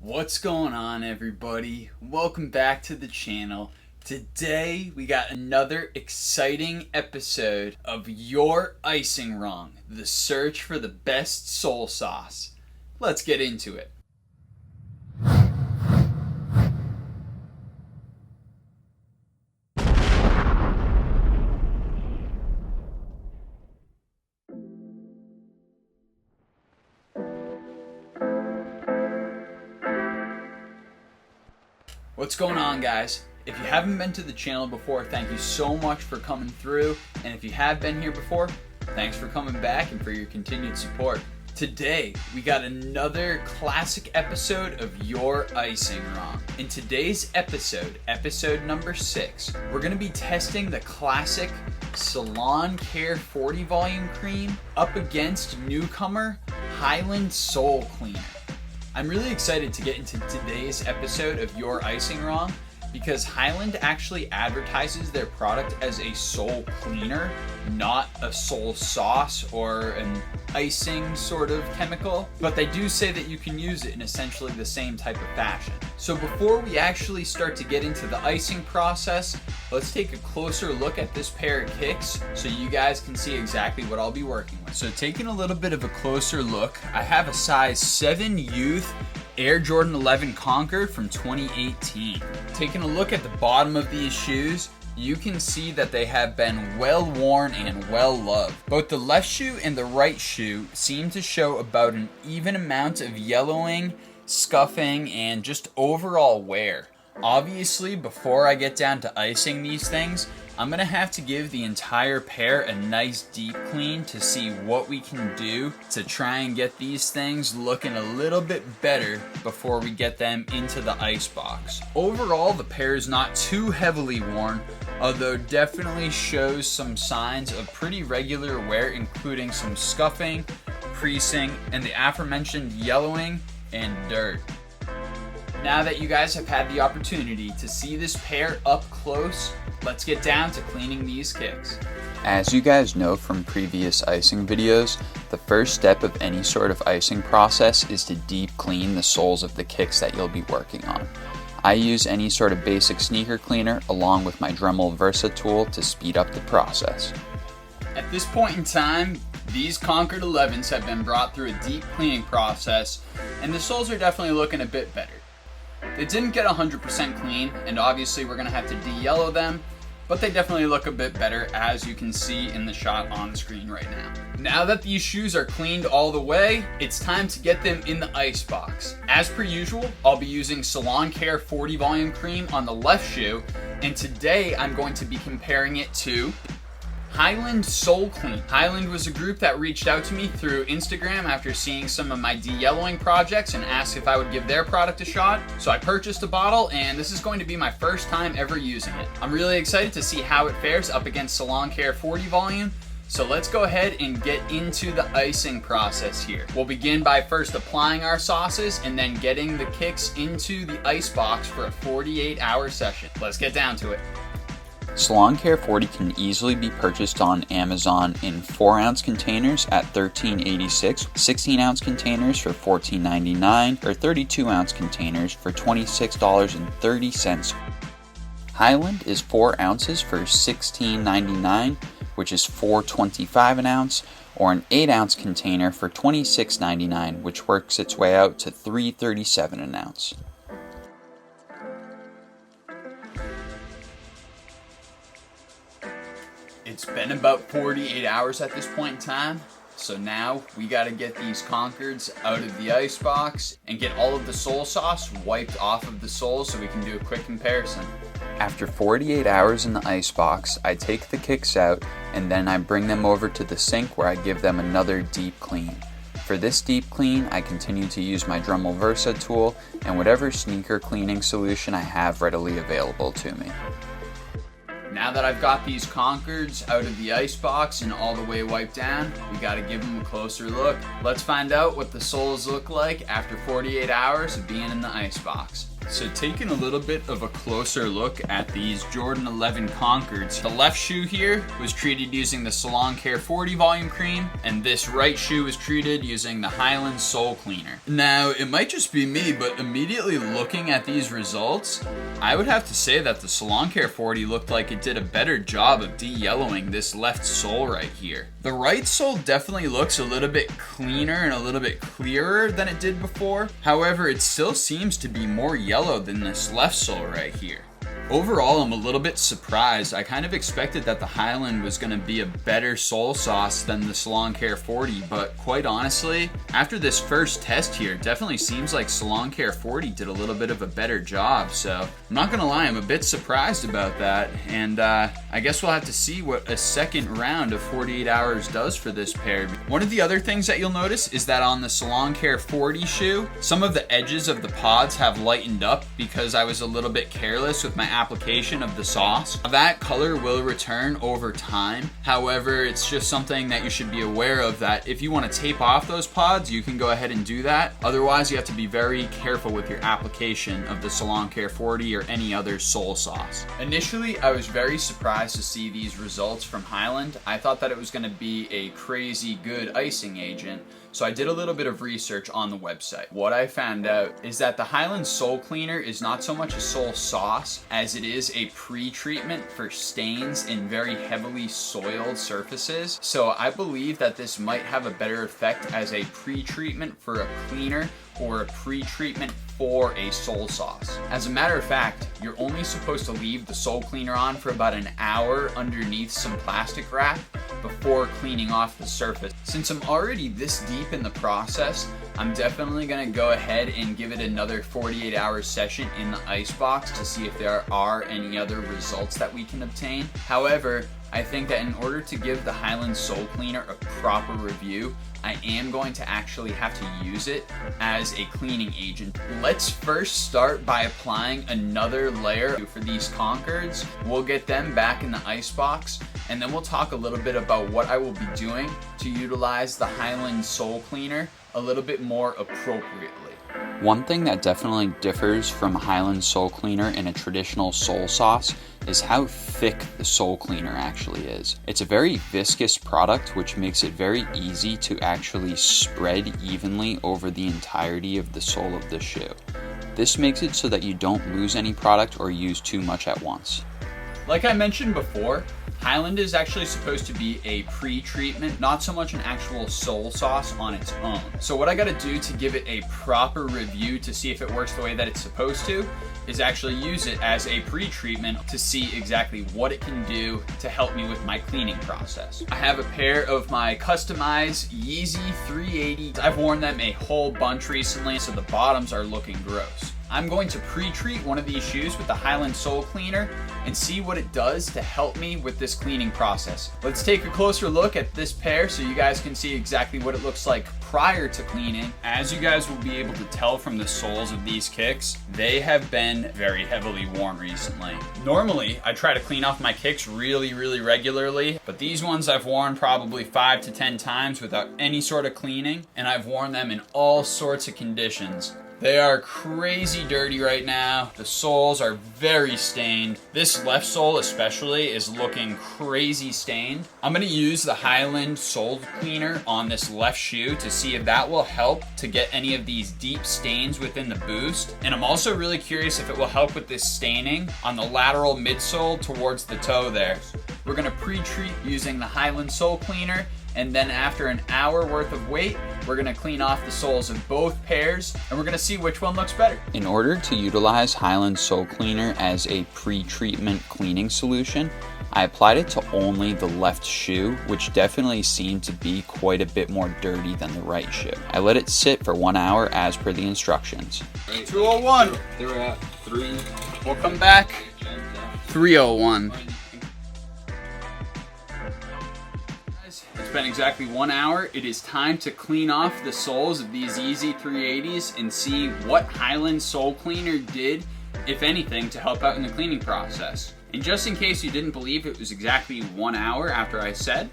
What's going on, everybody? Welcome back to the channel. Today we got another exciting episode of Your Icing Wrong, the search for the best sole sauce. Let's get into it. What's going on, guys? If you haven't been to the channel before, thank you so much for coming through. And if you have been here before, thanks for coming back and for your continued support. Today, we got another classic episode of Your Icing Wrong. In today's episode, episode number 6, we're going to be testing the classic Salon Care 40 Volume Creme up against newcomer Haelynd Sole Cleaner. I'm really excited to get into today's episode of Your Icing Wrong because Highland actually advertises their product as a sole cleaner, not a sole sauce or an icing sort of chemical, but they do say that you can use it in essentially the same type of fashion. So before we actually start to get into the icing process, let's take a closer look at this pair of kicks so you guys can see exactly what I'll be working with. So taking a little bit of a closer look, I have a size 7 youth Air Jordan 11 Concord from 2018. Taking a look at the bottom of these shoes, you can see that they have been well worn and well loved. Both the left shoe and the right shoe seem to show about an even amount of yellowing, scuffing, and just overall wear. Obviously, before I get down to icing these things, I'm gonna have to give the entire pair a nice deep clean to see what we can do to try and get these things looking a little bit better before we get them into the ice box. Overall, the pair is not too heavily worn, although definitely shows some signs of pretty regular wear, including some scuffing, creasing, and the aforementioned yellowing and dirt. Now that you guys have had the opportunity to see this pair up close, let's get down to cleaning these kicks. As you guys know from previous icing videos, the first step of any sort of icing process is to deep clean the soles of the kicks that you'll be working on. I use any sort of basic sneaker cleaner along with my Dremel Versa tool to speed up the process. At this point in time, these Concord 11s have been brought through a deep cleaning process, and the soles are definitely looking a bit better. They didn't get 100% clean, and obviously we're going to have to de-yellow them, but they definitely look a bit better, as you can see in the shot on screen right now. Now that these shoes are cleaned all the way, it's time to get them in the ice box. As per usual, I'll be using Salon Care 40 Volume Creme on the left shoe, and today I'm going to be comparing it to Haelynd Sole Cleaner. Highland was a group that reached out to me through Instagram after seeing some of my de-yellowing projects and asked if I would give their product a shot. So I purchased a bottle, and this is going to be my first time ever using it. I'm really excited to see how it fares up against Salon Care 40 Volume. So let's go ahead and get into the icing process here. We'll begin by first applying our sauces and then getting the kicks into the ice box for a 48-hour session. Let's get down to it. Salon Care 40 can easily be purchased on Amazon in 4-ounce containers at $13.86, 16-ounce containers for $14.99, or 32-ounce containers for $26.30. Highland is 4 ounces for $16.99, which is $4.25 an ounce, or an 8-ounce container for $26.99, which works its way out to $3.37 an ounce. It's been about 48 hours at this point in time, so now we gotta get these Concords out of the ice box and get all of the sole sauce wiped off of the soles so we can do a quick comparison. After 48 hours in the ice box, I take the kicks out and then I bring them over to the sink where I give them another deep clean. For this deep clean, I continue to use my Dremel Versa tool and whatever sneaker cleaning solution I have readily available to me. Now that I've got these Concords out of the ice box and all the way wiped down, we gotta give them a closer look. Let's find out what the soles look like after 48 hours of being in the ice box. So taking a little bit of a closer look at these Jordan 11 Concords. The left shoe here was treated using the Salon Care 40 Volume Creme, and this right shoe was treated using the Haelynd Sole Cleaner. Now, it might just be me, but immediately looking at these results, I would have to say that the Salon Care 40 looked like it did a better job of de-yellowing this left sole right here. The right sole definitely looks a little bit cleaner and a little bit clearer than it did before. However, it still seems to be more yellow than this left sole right here. Overall, I'm a little bit surprised. I kind of expected that the Highland was going to be a better sole sauce than the Salon Care 40, but quite honestly, after this first test here, it definitely seems like Salon Care 40 did a little bit of a better job. So I'm not going to lie, I'm a bit surprised about that, and I guess we'll have to see what a second round of 48 hours does for this pair. One of the other things that you'll notice is that on the Salon Care 40 shoe, some of the edges of the pods have lightened up because I was a little bit careless with my application of the sauce. That color will return over time. However, it's just something that you should be aware of, that if you want to tape off those pods, you can go ahead and do that. Otherwise, you have to be very careful with your application of the Salon Care 40 or any other sole sauce. Initially, I was very surprised to see these results from Highland. I thought that it was going to be a crazy good icing agent, so I did a little bit of research on the website. What I found out is that the Haelynd Sole Cleaner is not so much a sole sauce as it is a pre-treatment for stains in very heavily soiled surfaces. So I believe that this might have a better effect as a pre-treatment for a cleaner or a pre-treatment for a sole sauce. As a matter of fact, you're only supposed to leave the sole cleaner on for about an hour underneath some plastic wrap before cleaning off the surface. Since I'm already this deep in the process, I'm definitely gonna go ahead and give it another 48-hour session in the icebox to see if there are any other results that we can obtain. However, I think that in order to give the Haelynd Sole Cleaner a proper review, I am going to actually have to use it as a cleaning agent. Let's first start by applying another layer for these Concords. We'll get them back in the icebox, and then we'll talk a little bit about what I will be doing to utilize the Haelynd Sole Cleaner a little bit more appropriately. One thing that definitely differs from Haelynd Sole Cleaner in a traditional sole sauce is how thick the sole cleaner actually is. It's a very viscous product, which makes it very easy to actually spread evenly over the entirety of the sole of the shoe. This makes it so that you don't lose any product or use too much at once. Like I mentioned before, Highland is actually supposed to be a pre-treatment, not so much an actual sole sauce on its own. So what I gotta do to give it a proper review to see if it works the way that it's supposed to is actually use it as a pre-treatment to see exactly what it can do to help me with my cleaning process. I have a pair of my customized Yeezy 380s. I've worn them a whole bunch recently, so the bottoms are looking gross. I'm going to pre-treat one of these shoes with the Haelynd Sole Cleaner and see what it does to help me with this cleaning process. Let's take a closer look at this pair so you guys can see exactly what it looks like prior to cleaning. As you guys will be able to tell from the soles of these kicks, they have been very heavily worn recently. Normally, I try to clean off my kicks really regularly, but these ones I've worn probably 5 to 10 times without any sort of cleaning, and I've worn them in all sorts of conditions. They are crazy dirty right now. The soles are very stained. This left sole especially is looking crazy stained. I'm gonna use the Haelynd Sole Cleaner on this left shoe to see if that will help to get any of these deep stains within the boost. And I'm also really curious if it will help with this staining on the lateral midsole towards the toe there. We're gonna pre-treat using the Haelynd Sole Cleaner, and then after an hour worth of wait, we're gonna clean off the soles of both pairs, and we're gonna see which one looks better. In order to utilize Haelynd Sole Cleaner as a pre-treatment cleaning solution, I applied it to only the left shoe, which definitely seemed to be quite a bit more dirty than the right shoe. I let it sit for 1 hour as per the instructions. 201. They were at 3. We'll come back. 301. It's been exactly 1 hour. It is time to clean off the soles of these Yeezy 380s and see what Haelynd Sole Cleaner did, if anything, to help out in the cleaning process. And just in case you didn't believe it was exactly 1 hour after I said,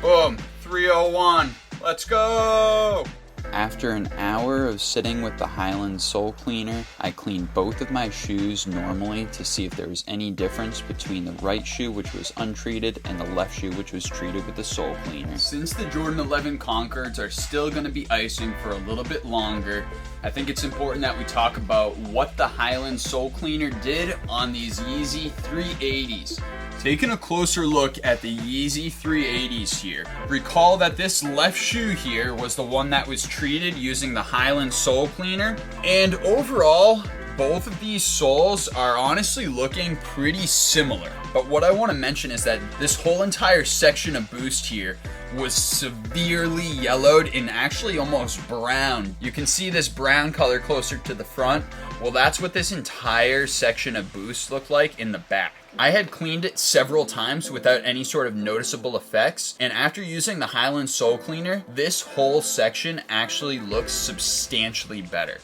boom, 301. Let's go. After an hour of sitting with the Haelynd Sole Cleaner, I cleaned both of my shoes normally to see if there was any difference between the right shoe, which was untreated, and the left shoe, which was treated with the Sole Cleaner. Since the Jordan 11 Concords are still going to be icing for a little bit longer, I think it's important that we talk about what the Haelynd Sole Cleaner did on these Yeezy 380s. Taking a closer look at the Yeezy 380s here, recall that this left shoe here was the one that was treated using the Haelynd Sole Cleaner, and overall, both of these soles are honestly looking pretty similar. But what I want to mention is that this whole entire section of boost here was severely yellowed and actually almost brown. You can see this brown color closer to the front. Well, that's what this entire section of boost looked like in the back. I had cleaned it several times without any sort of noticeable effects, and after using the Haelynd Sole Cleaner, this whole section actually looks substantially better.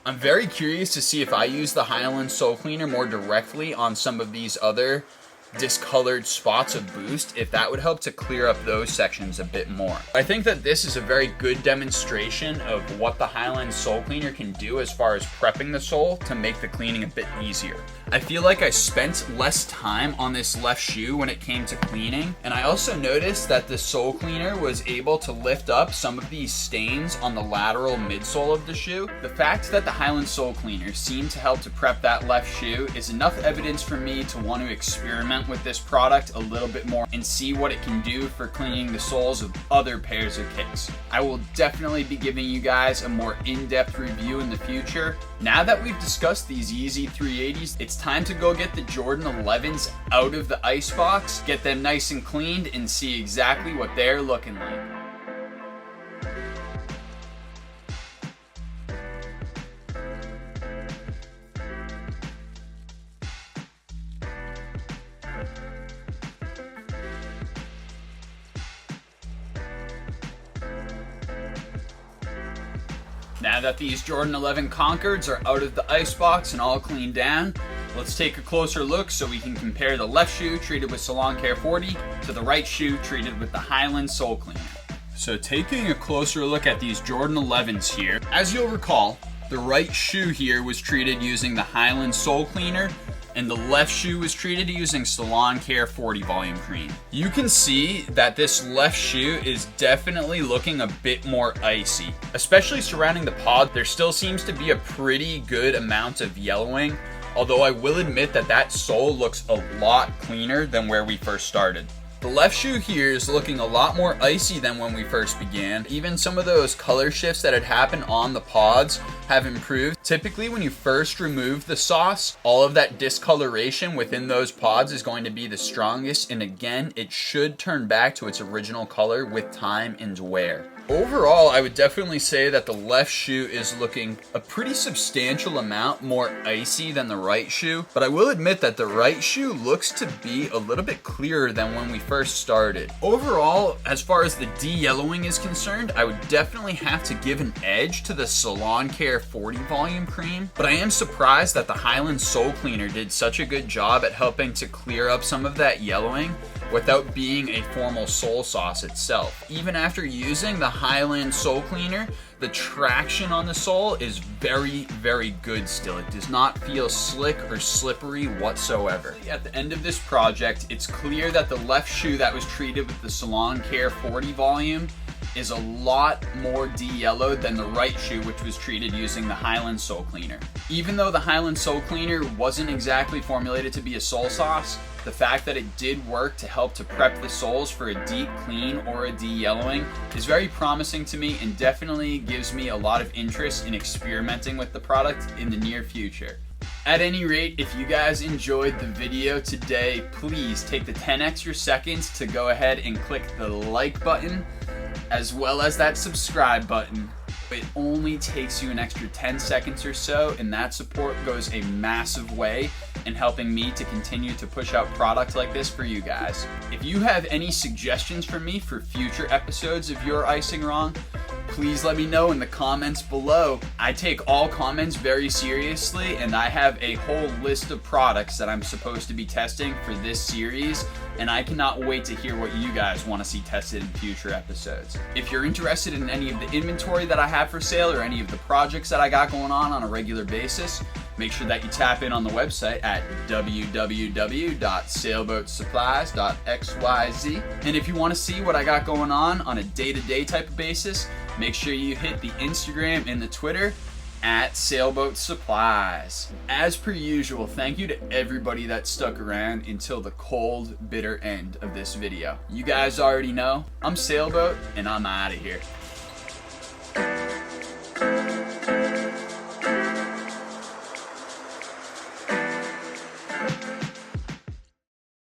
I'm very curious to see if I use the Haelynd Sole Cleaner more directly on some of these other discolored spots of boost, if that would help to clear up those sections a bit more. I think that this is a very good demonstration of what the Haelynd Sole Cleaner can do as far as prepping the sole to make the cleaning a bit easier. I feel like I spent less time on this left shoe when it came to cleaning, and I also noticed that the Sole Cleaner was able to lift up some of these stains on the lateral midsole of the shoe. The fact that the Haelynd Sole Cleaner seemed to help to prep that left shoe is enough evidence for me to want to experiment with this product a little bit more and see what it can do for cleaning the soles of other pairs of kicks. I will definitely be giving you guys a more in-depth review in the future. Now that we've discussed these Yeezy 380s, it's time to go get the Jordan 11s out of the icebox, get them nice and cleaned, and see exactly what they're looking like. Now that these Jordan 11 Concords are out of the icebox and all cleaned down, let's take a closer look so we can compare the left shoe treated with Salon Care 40 to the right shoe treated with the Haelynd Sole Cleaner. So taking a closer look at these Jordan 11s here, as you'll recall, the right shoe here was treated using the Haelynd Sole Cleaner, and the left shoe was treated using Salon Care 40 Volume Creme. You can see that this left shoe is definitely looking a bit more icy. Especially surrounding the pod, there still seems to be a pretty good amount of yellowing, although I will admit that that sole looks a lot cleaner than where we first started. The left shoe here is looking a lot more icy than when we first began. Even some of those color shifts that had happened on the pods have improved. Typically when you first remove the sauce, all of that discoloration within those pods is going to be the strongest, and again, it should turn back to its original color with time and wear. Overall, I would definitely say that the left shoe is looking a pretty substantial amount more icy than the right shoe, but I will admit that the right shoe looks to be a little bit clearer than when we first started. Overall, as far as the de-yellowing is concerned, I would definitely have to give an edge to the Salon Care 40 Volume Creme, but I am surprised that the Haelynd Sole Cleaner did such a good job at helping to clear up some of that yellowing without being a formal sole sauce itself. Even after using the Haelynd Sole Cleaner, the traction on the sole is very, very good still. It does not feel slick or slippery whatsoever. At the end of this project, it's clear that the left shoe that was treated with the Salon Care 40 Volume is a lot more de-yellowed than the right shoe, which was treated using the Haelynd Sole Cleaner. Even though the Haelynd Sole Cleaner wasn't exactly formulated to be a sole sauce, the fact that it did work to help to prep the soles for a deep clean or a de-yellowing is very promising to me and definitely gives me a lot of interest in experimenting with the product in the near future. At any rate, if you guys enjoyed the video today, please take the 10 extra seconds to go ahead and click the like button as well as that subscribe button. It only takes you an extra 10 seconds or so, and that support goes a massive way in helping me to continue to push out products like this for you guys. If you have any suggestions for me for future episodes of Your Icing Wrong, please let me know in the comments below. I take all comments very seriously, and I have a whole list of products that I'm supposed to be testing for this series, and I cannot wait to hear what you guys want to see tested in future episodes. If you're interested in any of the inventory that I have for sale or any of the projects that I got going on a regular basis, make sure that you tap in on the website at www.sailboatsupplies.xyz. And if you want to see what I got going on a day-to-day type of basis, make sure you hit the Instagram and the Twitter at Sailboat Supplies. As per usual, thank you to everybody that stuck around until the cold, bitter end of this video. You guys already know, I'm Sailboat, and I'm out of here.